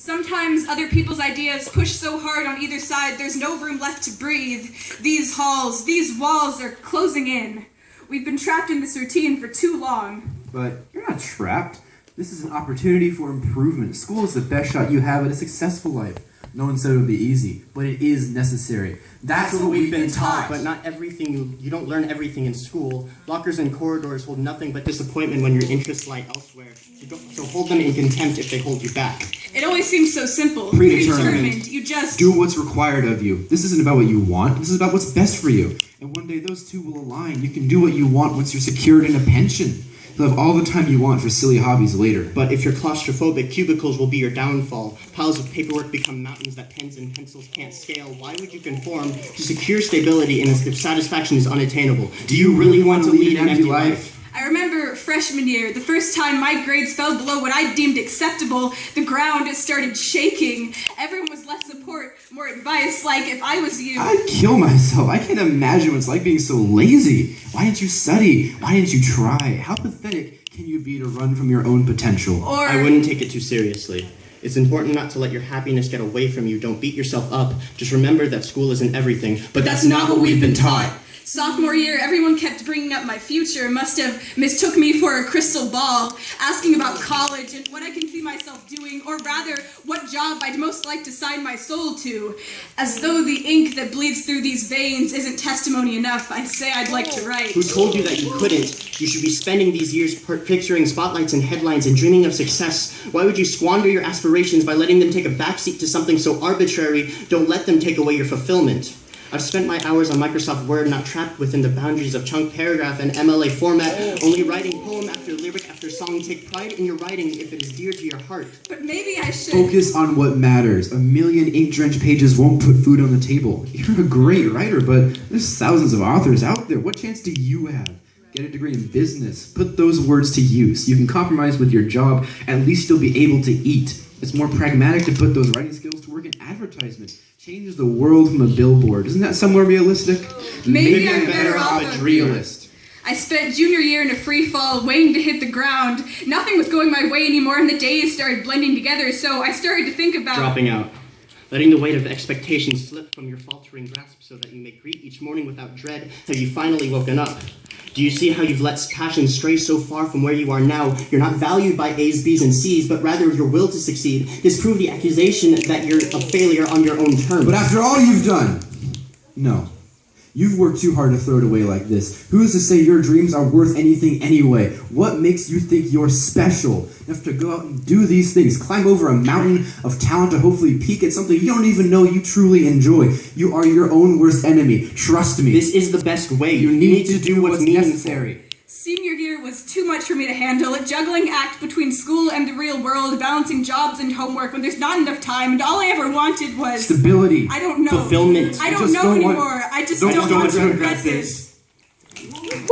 Sometimes other people's ideas push so hard on either side there's no room left to breathe. These halls, these walls are closing in. We've been trapped in this routine for too long. But you're not trapped. This is an opportunity for improvement. School is the best shot you have at a successful life. No one said it would be easy, but it is necessary. That's what we've been taught. But not everything, you don't learn everything in school. Lockers and corridors hold nothing but disappointment when your interests lie elsewhere. So hold them in contempt if they hold you back. It always seems so simple. Predetermined. You just do what's required of you. This isn't about what you want. This is about what's best for you. And one day those two will align. You can do what you want once you're secured in a pension. You'll have all the time you want for silly hobbies later. But if you're claustrophobic, cubicles will be your downfall. Piles of paperwork become mountains that pens and pencils can't scale. Why would you conform to secure stability if satisfaction is unattainable? Do you really want to lead an empty life? I remember freshman year, the first time my grades fell below what I deemed acceptable, the ground started shaking. Everyone was less support, more advice, like if I was you. I'd kill myself. I can't imagine what it's like being so lazy. Why didn't you study? Why didn't you try? How pathetic can you be to run from your own potential? Or I wouldn't take it too seriously. It's important not to let your happiness get away from you. Don't beat yourself up. Just remember that school isn't everything, but that's not what we've been taught. Sophomore year, everyone kept bringing up my future, must have mistook me for a crystal ball, asking about college and what I can see myself doing, or rather, what job I'd most like to sign my soul to. As though the ink that bleeds through these veins isn't testimony enough, I'd say I'd like to write. Who told you that you couldn't? You should be spending these years picturing spotlights and headlines and dreaming of success. Why would you squander your aspirations by letting them take a backseat to something so arbitrary? Don't let them take away your fulfillment. I've spent my hours on Microsoft Word, not trapped within the boundaries of chunk paragraph and MLA format, only writing poem after lyric after song. Take pride in your writing if it is dear to your heart. But maybe I should focus on what matters. 1,000,000 ink-drenched pages won't put food on the table. You're a great writer, but there's thousands of authors out there. What chance do you have? Get a degree in business. Put those words to use. You can compromise with your job. At least you'll be able to eat. It's more pragmatic to put those writing skills to work in advertisement. Changes the world from a billboard. Isn't that somewhere realistic? Maybe I'm better off a realist. I spent junior year in a free fall, waiting to hit the ground. Nothing was going my way anymore, and the days started blending together, so I started to think about dropping out. Letting the weight of expectations slip from your faltering grasp so that you may greet each morning without dread. Have you finally woken up? Do you see how you've let passion stray so far from where you are now? You're not valued by A's, B's, and C's, but rather your will to succeed. Disprove the accusation that you're a failure on your own terms. But after all you've done, no. You've worked too hard to throw it away like this. Who's to say your dreams are worth anything anyway? What makes you think you're special enough to go out and do these things? Climb over a mountain of talent to hopefully peak at something you don't even know you truly enjoy. You are your own worst enemy. Trust me. This is the best way. You need to do what's necessary. Senior year was too much for me to handle. A juggling act between school and the real world, balancing jobs and homework when there's not enough time, and all I ever wanted was stability. I don't know. Fulfillment. I don't know anymore. I just don't want to regret this. Woo!